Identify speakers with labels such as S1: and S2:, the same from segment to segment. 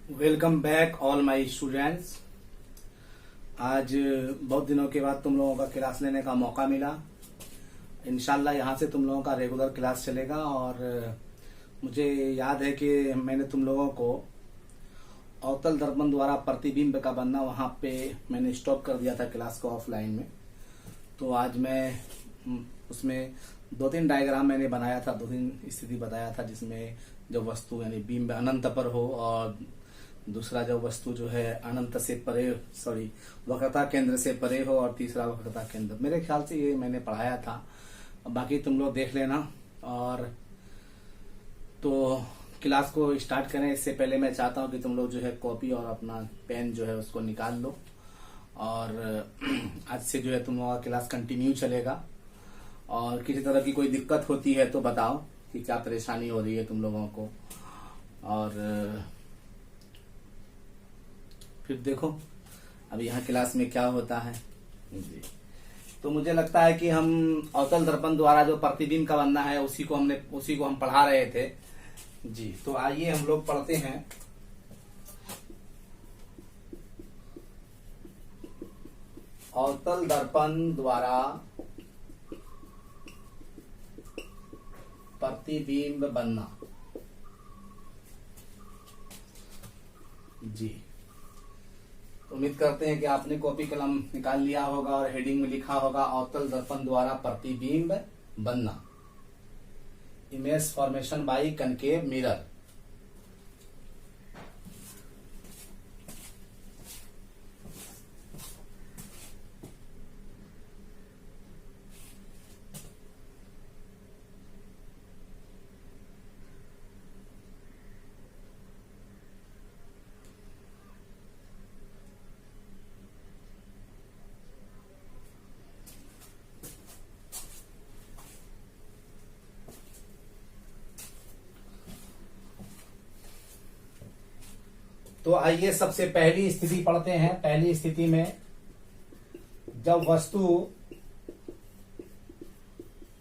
S1: Welcome back all my students. आज बहुत दिनों के बाद तुम लोगों का क्लास लेने का मौका मिला। इंशाल्लाह यहाँ से तुम लोगों का रेगुलर क्लास चलेगा। और मुझे याद है कि मैंने तुम लोगों को अवतल दर्पण द्वारा प्रतिबिंब का बनना वहाँ पे मैंने स्टॉप कर दिया था क्लास को ऑफलाइन में। तो आज मैं उसमें 2-3 डायग्राम मैंने बनाया था, 2-3 स्थिति बताया था, जिसमें जब वस्तु यानी बिंब अनंत पर हो और दूसरा जब वस्तु जो है अनंत से परे वक्रता केंद्र से परे हो और तीसरा वक्रता केंद्र। मेरे ख्याल से ये मैंने पढ़ाया था, बाकी तुम लोग देख लेना। और तो क्लास को स्टार्ट करें इससे पहले मैं चाहता हूं कि तुम लोग जो है कॉपी और अपना पेन जो है उसको निकाल लो। और आज से जो है तुम लोगों का क्लास कंटिन्यू चलेगा। और किसी तरह की कोई दिक्कत होती है तो बताओ कि क्या परेशानी हो रही है तुम लोगों को। और फिर देखो अब यहाँ क्लास में क्या होता है जी। तो मुझे लगता है कि हम अवतल दर्पण द्वारा जो प्रतिबिंब का बनना है उसी को हम पढ़ा रहे थे जी। तो आइए हम लोग पढ़ते हैं। अवतल दर्पण द्वारा प्रतिबिंब बनना जी। उम्मीद करते हैं कि आपने कॉपी कलम निकाल लिया होगा और हेडिंग में लिखा होगा अवतल दर्पण द्वारा प्रतिबिंब बनना, image formation by concave mirror. तो आइए सबसे पहली स्थिति पढ़ते हैं। पहली स्थिति में जब वस्तु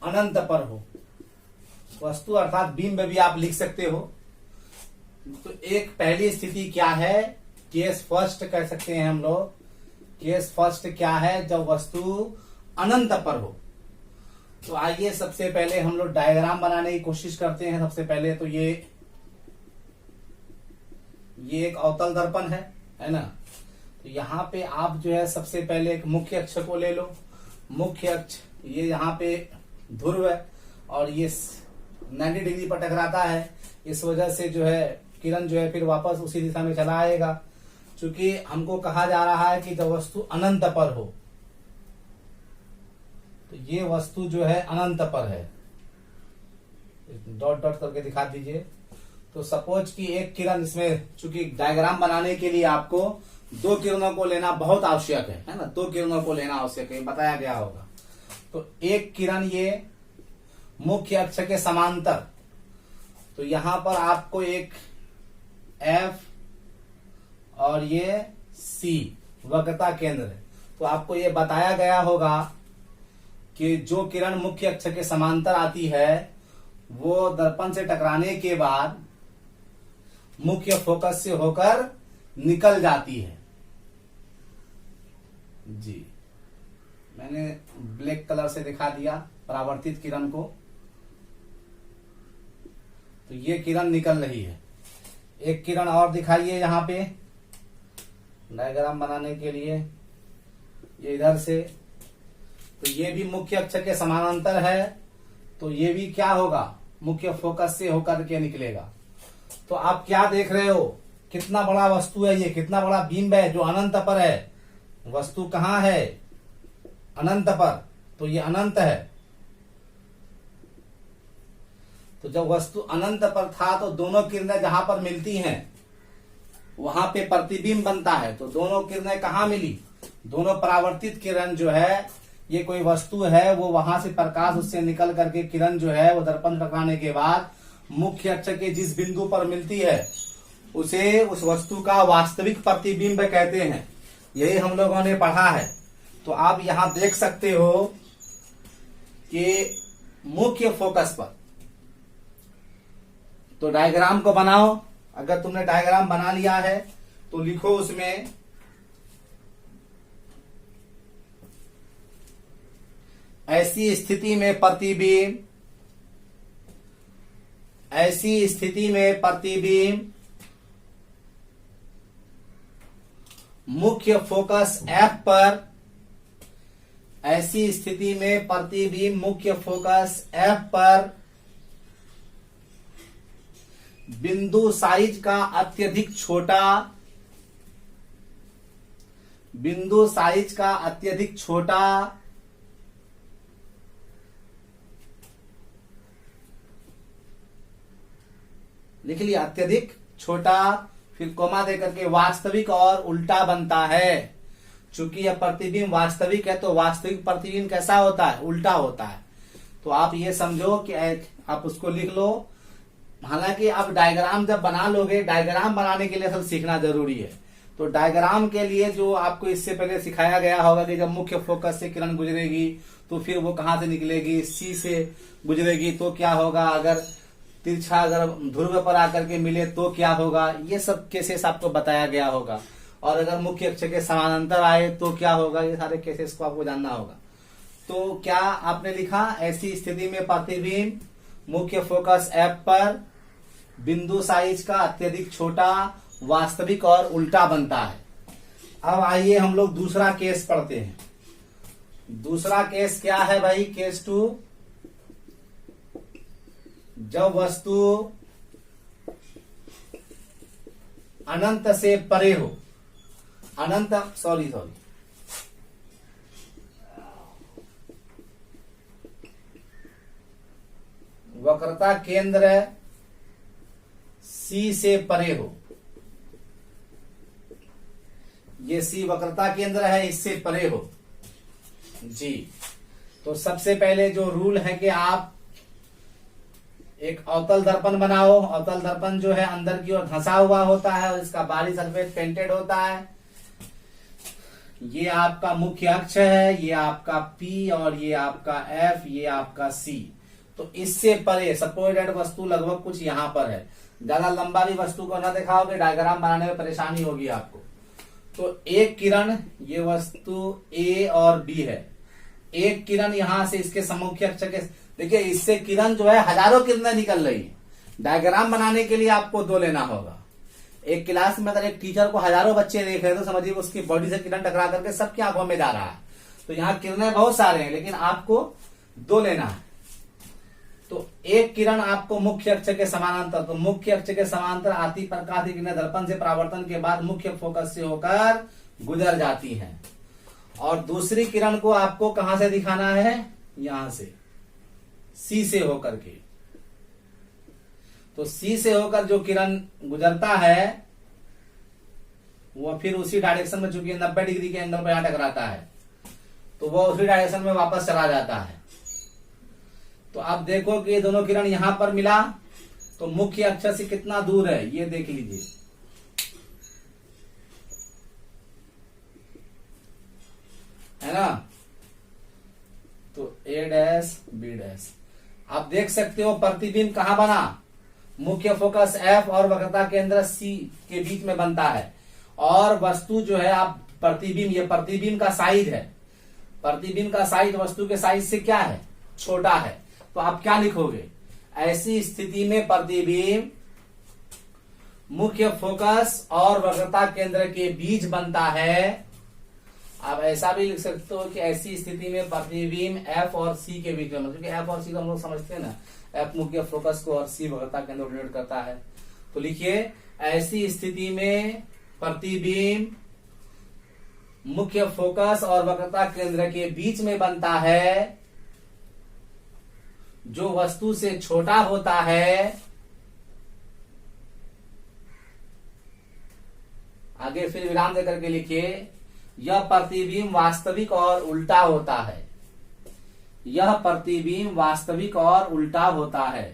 S1: अनंत पर हो, वस्तु अर्थात बिंब भी आप लिख सकते हो। तो एक पहली स्थिति क्या है, केस फर्स्ट कह सकते हैं हम लोग। केस फर्स्ट क्या है, जब वस्तु अनंत पर हो। तो आइए सबसे पहले हम लोग डायग्राम बनाने की कोशिश करते हैं। सबसे पहले तो ये एक अवतल दर्पण है ना। तो यहाँ पे आप जो है सबसे पहले एक मुख्य अक्ष को ले लो। मुख्य अक्ष ये यहाँ पे ध्रुव है और ये 90 डिग्री पर टकराता है। इस वजह से जो है किरण जो है फिर वापस उसी दिशा में चला आएगा। क्योंकि हमको कहा जा रहा है कि जब वस्तु अनंत पर हो, तो ये वस्तु जो है अनंत पर है। डॉट डॉट करके दिखा दीजिए। तो सपोज कि एक किरण, इसमें चूंकि डायग्राम बनाने के लिए आपको 2 किरणों को लेना बहुत आवश्यक है ना। 2 किरणों को लेना आवश्यक है, बताया गया होगा। तो एक किरण ये मुख्य अक्ष के समांतर, तो यहां पर आपको एक F और ये C वक्रता केंद्र है। तो आपको ये बताया गया होगा कि जो किरण मुख्य अक्ष के समांतर आती है वो दर्पण से टकराने के बाद मुख्य फोकस से होकर निकल जाती है जी। मैंने ब्लैक कलर से दिखा दिया परावर्तित किरण को। तो ये किरण निकल रही है। एक किरण और दिखाइए यहाँ पे डायग्राम बनाने के लिए, ये इधर से। तो ये भी मुख्य अक्ष के समानांतर है। तो ये भी क्या होगा, मुख्य फोकस से होकर के निकलेगा। तो आप क्या देख रहे हो, कितना बड़ा वस्तु है ये, कितना बड़ा बिंब है जो अनंत पर है। वस्तु कहाँ है, अनंत पर। तो ये अनंत है। तो जब वस्तु अनंत पर था तो दोनों किरणें जहां पर मिलती हैं वहां पे प्रतिबिंब बनता है। तो दोनों किरणें कहाँ मिली, दोनों परावर्तित किरण जो है, ये कोई वस्तु है, वो वहां से प्रकाश उससे निकल करके किरण जो है वो दर्पण टकराने के बाद मुख्य अक्ष के जिस बिंदु पर मिलती है उसे उस वस्तु का वास्तविक प्रतिबिंब कहते हैं। यही हम लोगों ने पढ़ा है। तो आप यहां देख सकते हो कि मुख्य फोकस पर, तो डायग्राम को बनाओ। अगर तुमने डायग्राम बना लिया है तो लिखो उसमें ऐसी स्थिति में प्रतिबिंब मुख्य फोकस F पर, ऐसी स्थिति में प्रतिबिंब मुख्य फोकस F पर बिंदु साइज का अत्यधिक छोटा लिख लिया, अत्यधिक छोटा, फिर कोमा दे करके वास्तविक और उल्टा बनता है। चूंकि यह प्रतिबिंब वास्तविक है तो वास्तविक प्रतिबिंब कैसा होता है? उल्टा होता है। तो आप ये समझो कि आप उसको लिख लो। हालांकि आप डायग्राम जब बना लोगे, डायग्राम बनाने के लिए सब सीखना जरूरी है। तो डायग्राम के लिए जो आपको इससे पहले सिखाया गया होगा कि जब मुख्य फोकस से किरण गुजरेगी तो फिर वो कहां से निकलेगी? सी से गुजरेगी तो क्या होगा? अगर तिरछा अगर ध्रुव पर आकर के मिले तो क्या होगा? ये सब केसेस आपको बताया गया होगा। और अगर मुख्य अक्ष के समानांतर आए तो क्या होगा? ये सारे केसेस को आपको जानना होगा। तो क्या आपने लिखा? ऐसी स्थिति में प्रतिबिंब मुख्य फोकस F पर बिंदु साइज का अत्यधिक छोटा, वास्तविक और उल्टा बनता है। अब आइए हम लोग दूसरा केस पढ़ते हैं। दूसरा केस क्या है भाई? केस 2, जब वस्तु अनंत से परे हो, वक्रता केंद्र C से परे हो। ये C वक्रता केंद्र है, इससे परे हो जी। तो सबसे पहले जो रूल है कि आप एक अवतल दर्पण बनाओ। अवतल दर्पण जो है अंदर की ओर धंसा हुआ होता है और इसका बाहरी सरफेस पेंटेड होता है। ये आपका मुख्य अक्ष है, ये आपका P और ये आपका F, ये आपका C। तो इससे परे सपोज दैट वस्तु लगभग कुछ यहां पर है। ज्यादा लंबा भी वस्तु को न दिखाओगे, डायग्राम बनाने में परेशानी होगी आपको। तो एक किरण, ये वस्तु A और B है, एक किरण यहां से इसके सम्मुख्य अक्ष के, देखिए इससे किरण जो है हजारों किरणें निकल रही है। डायग्राम बनाने के लिए आपको 2 लेना होगा। एक क्लास में अगर एक टीचर को हजारों बच्चे देख रहे हैं तो समझिए उसकी बॉडी से किरण टकरा करके सबकी आंखों में जा रहा है। तो यहाँ किरणें बहुत सारे हैं, लेकिन आपको 2 लेना है। तो एक किरण आपको मुख्य अक्ष के समानांतर, तो मुख्य अक्ष के समानांतर आती प्रकाश की किरणें दर्पण से परावर्तन के बाद मुख्य फोकस से होकर गुजर जाती हैं। और दूसरी किरण को आपको कहां से दिखाना है? यहां से, C से होकर के। तो C से होकर जो किरण गुजरता है वो फिर उसी डायरेक्शन में, चूंकि 90 डिग्री के एंगल पर यहां टकराता है, तो वो उसी डायरेक्शन में वापस चला जाता है। तो आप देखो कि ये दोनों किरण यहां पर मिला तो मुख्य अक्ष से कितना दूर है ये देख लीजिए। है ना? तो A डैश B डैश। आप देख सकते हो प्रतिबिंब कहां बना? मुख्य फोकस F और वक्रता केंद्र C के बीच में बनता है। और वस्तु जो है आप प्रतिबिंब, ये प्रतिबिंब का साइज है। प्रतिबिंब का साइज वस्तु के साइज से क्या है? छोटा है। तो आप क्या लिखोगे? ऐसी स्थिति में प्रतिबिंब मुख्य फोकस और वक्रता केंद्र के बीच बनता है। आप ऐसा भी लिख सकते हो कि ऐसी स्थिति में प्रतिबिंब F और C के बीच में, क्योंकि F और C को हम लोग समझते हैं ना, F मुख्य फोकस को और C वक्रता केंद्र को डिनोट करता है। तो लिखिए ऐसी स्थिति में प्रतिबिंब मुख्य फोकस और वक्रता केंद्र के बीच में बनता है, जो वस्तु से छोटा होता है। आगे फिर विराम देकर के लिखिए यह प्रतिबिंब वास्तविक और उल्टा होता है। यह प्रतिबिंब वास्तविक और उल्टा होता है।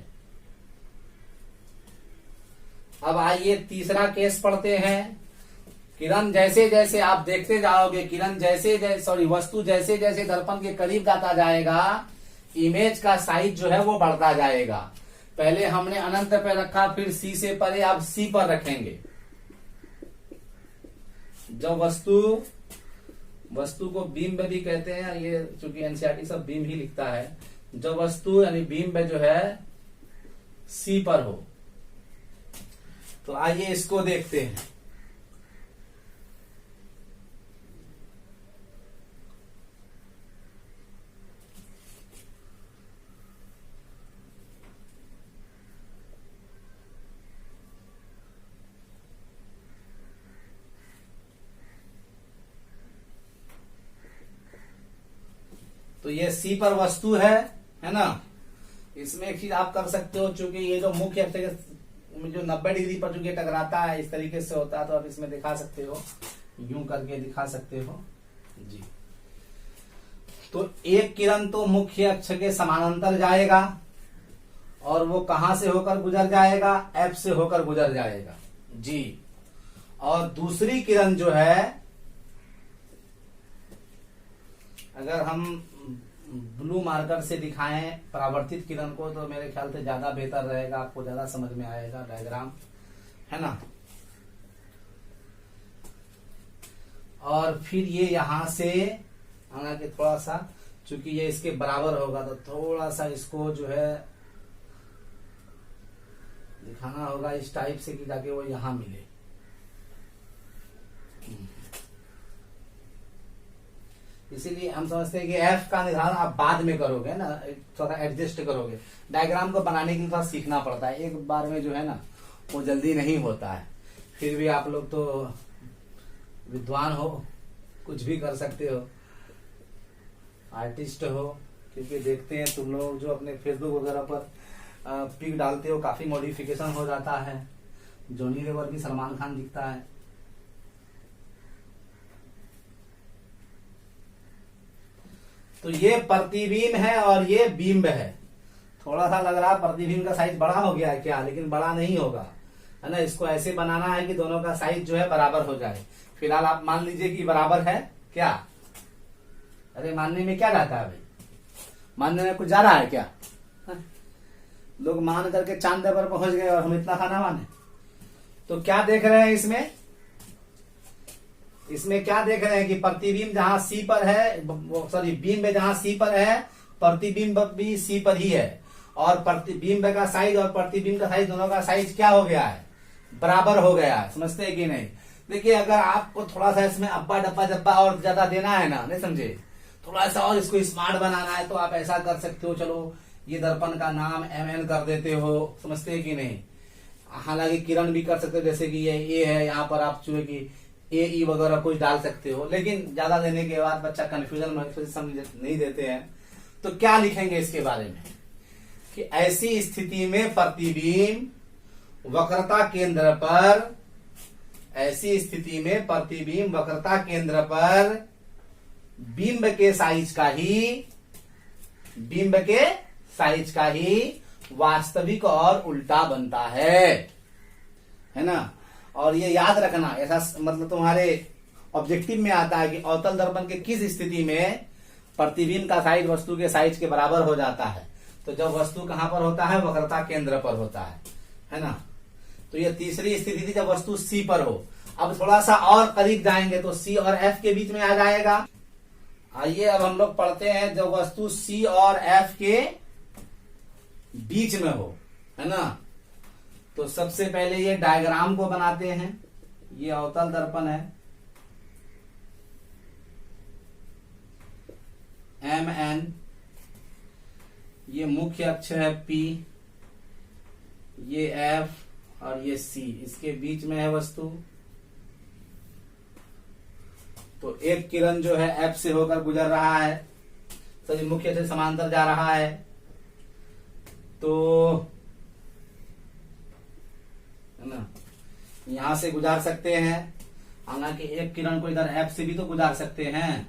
S1: अब आइए तीसरा केस पढ़ते हैं। किरण जैसे जैसे आप देखते जाओगे, किरण वस्तु जैसे जैसे दर्पण के करीब जाता जाएगा, इमेज का साइज जो है वो बढ़ता जाएगा। पहले हमने अनंत पे रखा, फिर सी से परे, अब सी पर रखेंगे। जब वस्तु को बिंब भी कहते हैं, ये चूंकि एनसीईआरटी सब बिंब ही लिखता है। जब वस्तु यानी बिंब जो है सी पर हो, तो आइए इसको देखते हैं। तो ये सी पर वस्तु है ना। इसमें एक चीज आप कर सकते हो, चूंकि ये जो मुख्य अक्ष जो 90 डिग्री पर चूंकि टकराता है, इस तरीके से होता है, तो आप इसमें दिखा सकते हो, यूं करके दिखा सकते हो जी। तो एक किरण तो मुख्य अक्ष के समानांतर जाएगा, और वो कहां से होकर गुजर जाएगा? एफ से होकर गुजर जाएगा जी। और दूसरी किरण जो है, अगर हम ब्लू मार्कर से दिखाएं परावर्तित किरण को, तो मेरे ख्याल से ज्यादा बेहतर रहेगा, आपको ज्यादा समझ में आएगा डायग्राम, है ना। और फिर ये यहां से हालांकि थोड़ा सा, चूंकि ये इसके बराबर होगा, तो थोड़ा सा इसको जो है दिखाना होगा इस टाइप से कि ताकि वो यहां मिले। इसीलिए हम समझते हैं कि एफ का निर्धारण आप बाद में करोगे ना, थोड़ा एडजस्ट करोगे। डायग्राम को बनाने के लिए थोड़ा सीखना पड़ता है, एक बार में जो है ना वो जल्दी नहीं होता है। फिर भी आप लोग तो विद्वान हो, कुछ भी कर सकते हो, आर्टिस्ट हो, क्योंकि देखते हैं तुम लोग जो अपने फेसबुक वगैरह पर पिक डालते हो, काफी मॉडिफिकेशन हो जाता है, जॉनी लीवर भी सलमान खान दिखता है। तो ये प्रतिबिंब है और ये बिंब है। थोड़ा सा लग रहा प्रतिबिंब का साइज बड़ा हो गया है क्या, लेकिन बड़ा नहीं होगा, है ना। इसको ऐसे बनाना है कि दोनों का साइज जो है बराबर हो जाए। फिलहाल आप मान लीजिए कि बराबर है क्या। अरे मानने में क्या रहता है भाई, मानने में कुछ जा रहा है क्या? लोग मान करके चांद पर पहुंच गए और हम इतना खाना माने। तो क्या देख रहे हैं इसमें क्या देख रहे हैं कि प्रतिबिंब जहां सी पर है, सॉरी बिंब जहां सी पर है, प्रतिबिंब भी सी पर ही है। और प्रतिबिंब का साइज और प्रतिबिंब का साइज दोनों का साइज क्या हो गया है? बराबर हो गया है। समझते हैं कि नहीं? देखिए, अगर आपको थोड़ा सा इसमें अब्बा डब्बा जब्बा और ज्यादा देना है ना, नहीं समझे, थोड़ा सा और इसको स्मार्ट बनाना है, तो आप ऐसा कर सकते हो। चलो ये दर्पण का नाम MN कर देते हो, समझते हैं कि नहीं। हालांकि किरण भी कर सकते हो, जैसे कि ये ए है, यहाँ पर आप जो है कि AE वगैरह कुछ डाल सकते हो। लेकिन ज्यादा देने के बाद बच्चा कंफ्यूजन नहीं देते हैं। तो क्या लिखेंगे इसके बारे में कि ऐसी स्थिति में प्रतिबिंब वक्रता केंद्र पर, ऐसी स्थिति में प्रतिबिंब वक्रता केंद्र पर बिंब के साइज का ही वास्तविक और उल्टा बनता है ना। और ये याद रखना, ऐसा मतलब तुम्हारे ऑब्जेक्टिव में आता है कि अवतल दर्पण के किस स्थिति में प्रतिबिंब का साइज वस्तु के साइज के बराबर हो जाता है। तो जब वस्तु कहां पर होता है? वक्रता केंद्र पर होता है ना। तो ये तीसरी स्थिति थी जब वस्तु सी पर हो। अब थोड़ा सा और करीब जाएंगे तो सी और एफ के बीच में आ जाएगा। आइए अब हम लोग पढ़ते हैं, जब वस्तु सी और एफ के बीच में हो, है ना। तो सबसे पहले ये डायग्राम को बनाते हैं। ये अवतल दर्पण है, MN, ये मुख्य अक्ष है P, ये F और ये C, इसके बीच में है वस्तु। तो एक किरण जो है F से होकर गुजर रहा है, सभी मुख्य से समांतर जा रहा है। तो है ना, यहां से गुजार सकते हैं। हालांकि एक किरण को इधर F से भी तो गुजार सकते हैं।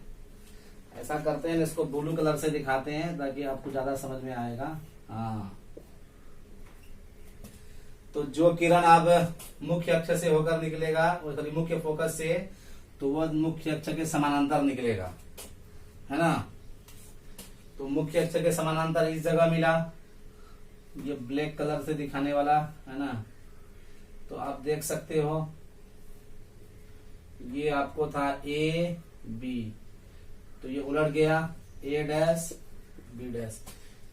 S1: ऐसा करते हैं, इसको ब्लू कलर से दिखाते हैं ताकि आपको ज्यादा समझ में आएगा। हाँ, तो जो किरण अब मुख्य अक्ष से होकर निकलेगा, सॉरी मुख्य फोकस से, तो वह मुख्य अक्ष के समानांतर निकलेगा, है ना। तो मुख्य अक्ष के समानांतर इस जगह मिला, ये ब्लैक कलर से दिखाने वाला है ना, तो आप देख सकते हो ये आपको था ए बी, तो ये उलट गया ए डैश बी डैश,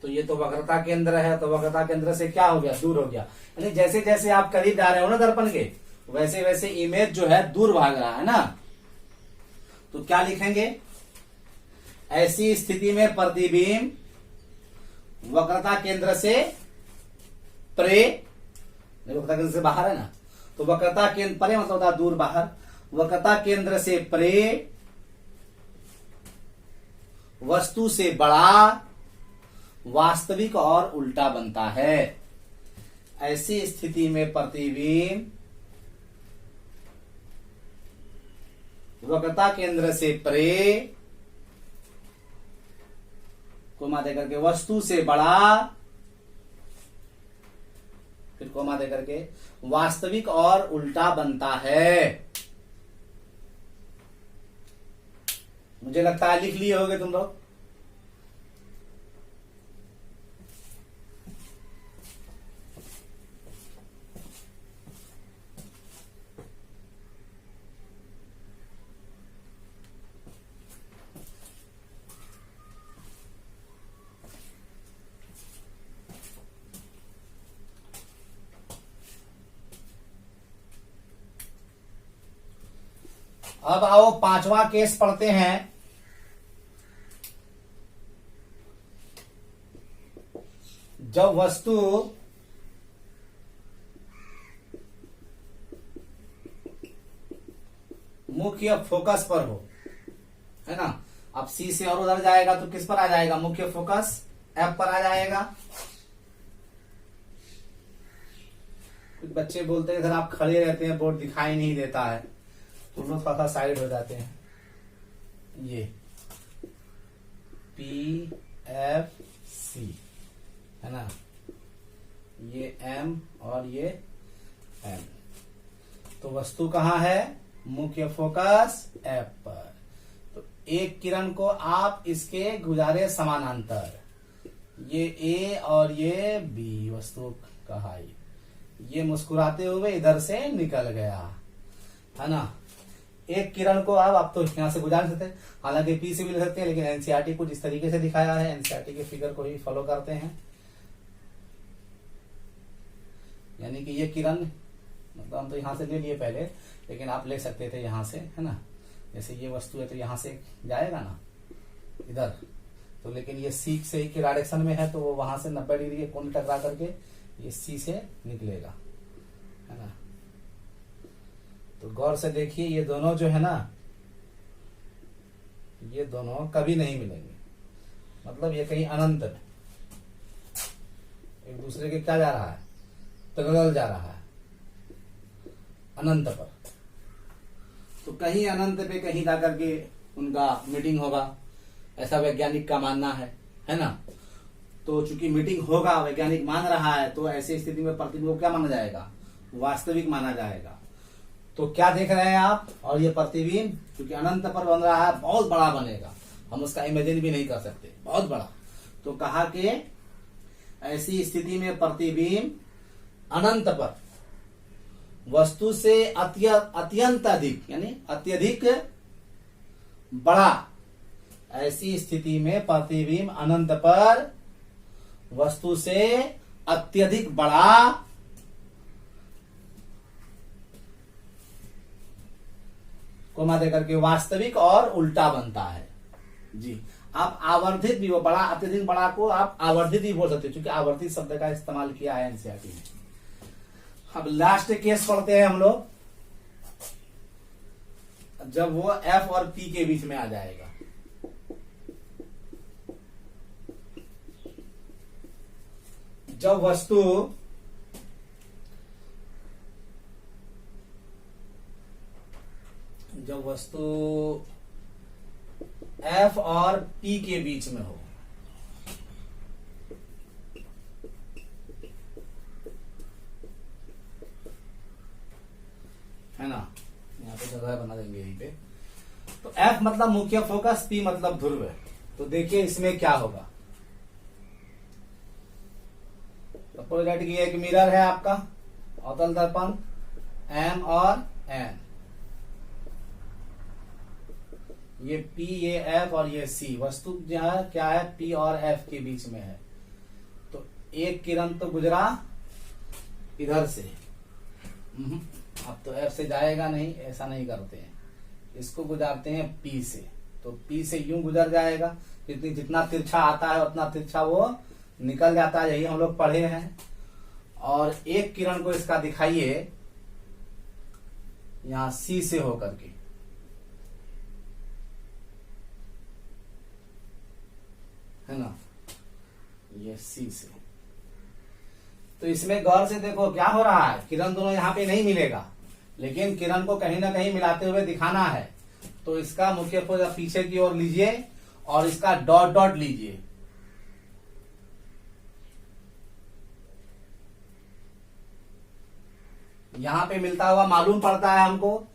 S1: तो ये तो वक्रता केंद्र है, तो वक्रता केंद्र से क्या हो गया, दूर हो गया। यानी जैसे जैसे आप करीब जा रहे हो ना दर्पण के, वैसे वैसे इमेज जो है दूर भाग रहा है ना। तो क्या लिखेंगे, ऐसी स्थिति में प्रतिबिंब वक्रता केंद्र से परे, वक्रता केंद्र से बाहर है ना, तो वक्रता केंद्र परे मतलब होता है दूर बाहर, वक्रता केंद्र से परे वस्तु से बड़ा, वास्तविक और उल्टा बनता है। ऐसी स्थिति में प्रतिबिंब वक्रता केंद्र से परे, कोमा देकर के वस्तु से बड़ा, फिर कोमा देकर के वास्तविक और उल्टा बनता है। मुझे लगता है लिख लिए होगे तुम लोग। अब आओ पांचवा केस पढ़ते हैं। जब वस्तु मुख्य फोकस पर हो, है ना, अब सी से और उधर जाएगा तो किस पर आ जाएगा, मुख्य फोकस एफ पर आ जाएगा। कुछ बच्चे बोलते हैं इधर आप खड़े रहते हैं बोर्ड दिखाई नहीं देता है, तो लोग थोड़ा सा साइड हो जाते हैं। ये पी एफ सी है ना, ये एम और ये एम, तो वस्तु कहां है, मुख्य फोकस एफ पर। तो एक किरण को आप इसके गुजारे समानांतर, ये ए और ये बी वस्तु कहा, ये मुस्कुराते हुए इधर से निकल गया, है ना। एक किरण को आप तो यहां से गुजार सकते हैं, हालांकि पी से भी ले सकते हैं, लेकिन एनसीईआरटी कुछ इस तरीके से दिखाया है, एनसीईआरटी के फिगर को ही फॉलो करते हैं। यानी कि ये किरण, मतलब हम तो यहां से ले लिए पहले, लेकिन आप ले सकते थे यहां से, है ना। जैसे ये वस्तु है तो यहां से जाएगा ना इधर, तो लेकिन ये सी से ही के डायरेक्शन में है, तो वो वहां से 90 डिग्री के कोण टकरा करके ये सी से निकलेगा, है ना। तो गौर से देखिए, ये दोनों जो है ना, ये दोनों कभी नहीं मिलेंगे, मतलब ये कहीं अनंत में एक दूसरे के क्या जा रहा है, पैरेलल जा रहा है, अनंत पर। तो कहीं अनंत पे कहीं जाकर के उनका मीटिंग होगा, ऐसा वैज्ञानिक का मानना है ना। तो चूंकि मीटिंग होगा, वैज्ञानिक मान रहा है, तो ऐसी स्थिति में प्रतिबिंब को क्या माना जाएगा, वास्तविक माना जाएगा। तो क्या देख रहे हैं आप, और ये प्रतिबिंब क्योंकि अनंत पर बन रहा है, बहुत बड़ा बनेगा, हम उसका इमेजिन भी नहीं कर सकते, बहुत बड़ा। तो कहा कि ऐसी स्थिति में प्रतिबिंब अनंत पर वस्तु से अत्यंत अधिक, यानी अत्यधिक बड़ा, ऐसी स्थिति में प्रतिबिंब अनंत पर वस्तु से अत्यधिक बड़ा, कोमा देकर के वास्तविक और उल्टा बनता है। जी, आप आवर्धित भी, वो बड़ा अत्यधिक बड़ा को आप आवर्धित भी बोल सकते हो, क्योंकि आवर्धित शब्द का इस्तेमाल किया है एनसीईआरटी ने। अब लास्ट केस पढ़ते हैं हम लोग, जब वो एफ और पी के बीच में आ जाएगा। जब वस्तु एफ और पी के बीच में हो, है ना, यहाँ पे जगह बना देंगे यहीं पे। तो एफ मतलब मुख्य फोकस, पी मतलब ध्रुव। तो देखिए इसमें क्या होगा, सपोज दैट कि एक मिरर है आपका अवतल दर्पण M और N, ये P ये F और ये C, वस्तु जहां क्या है P और F के बीच में है। तो एक किरण तो गुजरा इधर से, अब तो F से जाएगा नहीं, ऐसा नहीं करते हैं, इसको गुजारते हैं P से। तो P से यूं गुजर जाएगा, जितना तिरछा आता है उतना तिरछा वो निकल जाता है, यही हम लोग पढ़े हैं। और एक किरण को इसका दिखाइए यहां C से होकर के, है ना, ये C से। तो इसमें गौर से देखो क्या हो रहा है, किरण दोनों यहाँ पे नहीं मिलेगा, लेकिन किरण को कहीं ना कहीं मिलाते हुए दिखाना है। तो इसका मुख्य फोकस आप पीछे की ओर लीजिए और इसका डॉट डॉट लीजिए। यहां पे मिलता हुआ मालूम पड़ता है हमको,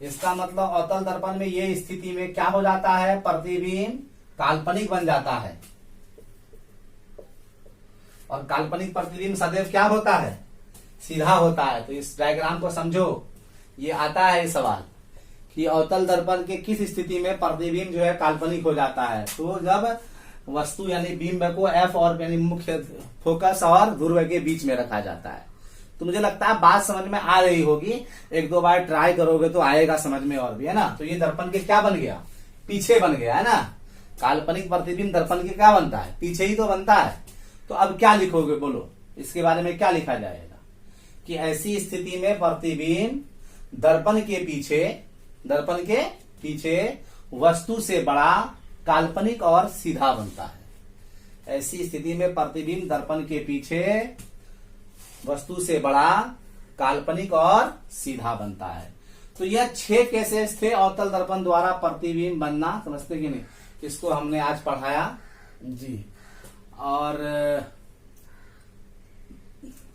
S1: इसका मतलब अवतल दर्पण में ये स्थिति में क्या हो जाता है, प्रतिबिंब काल्पनिक बन जाता है। और काल्पनिक प्रतिबिंब सदैव क्या होता है, सीधा होता है। तो इस डायग्राम को समझो, ये आता है सवाल कि अवतल दर्पण के किस स्थिति में प्रतिबिंब जो है काल्पनिक हो जाता है। तो जब वस्तु यानी बिंब को F और यानी मुख्य फोकस और ध्रुव के बीच में रखा जाता है। तो मुझे लगता है बात समझ में आ रही होगी, एक दो बार ट्राई करोगे तो आएगा समझ में और भी, है ना। तो ये दर्पण के क्या बन गया, पीछे बन गया, है ना। काल्पनिक प्रतिबिंब दर्पण के क्या बनता है, पीछे ही तो बनता है। तो अब क्या लिखोगे, बोलो इसके बारे में क्या लिखा जाएगा कि ऐसी स्थिति में प्रतिबिंब दर्पण के पीछे वस्तु से बड़ा, काल्पनिक और सीधा बनता है। ऐसी स्थिति में प्रतिबिंब दर्पण के पीछे वस्तु से बड़ा, काल्पनिक और सीधा बनता है। तो यह 6 केसेस थे अवतल दर्पण द्वारा प्रतिबिंब बनना, समझते कि नहीं। इसको हमने आज पढ़ाया जी, और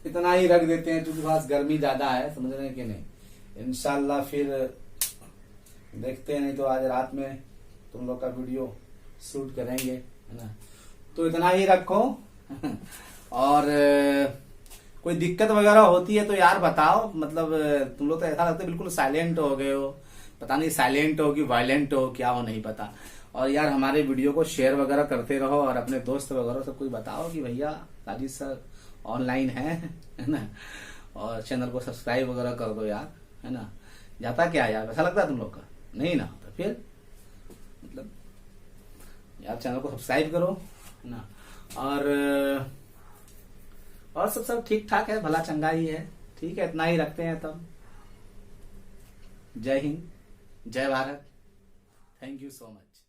S1: इतना ही रख देते हैं क्योंकि पास गर्मी ज्यादा है, समझ रहे हैं कि नहीं। इंशाल्लाह फिर देखते हैं, नहीं तो आज रात में तुम लोग का वीडियो शूट करेंगे, है ना। तो इतना ही रखो और कोई दिक्कत वगैरह होती है तो यार बताओ, मतलब तुम लोग तो ऐसा लगता है बिल्कुल साइलेंट हो गए हो, पता नहीं साइलेंट हो कि वायलेंट हो, क्या हो नहीं पता। और यार हमारे वीडियो को शेयर वगैरह करते रहो और अपने दोस्त वगैरह सब कुछ बताओ कि भैया साजिद सर ऑनलाइन है ना। और चैनल को सब्सक्राइब वगैरह कर दो यार, है ना। जाता क्या यार, ऐसा लगता है तुम लोग का नहीं ना, तो फिर मतलब यार चैनल को सब्सक्राइब करो, है ना। और सब ठीक ठाक है, भला चंगा ही है, ठीक है। इतना ही रखते हैं तब। जय हिंद, जय Bharat, thank you so much.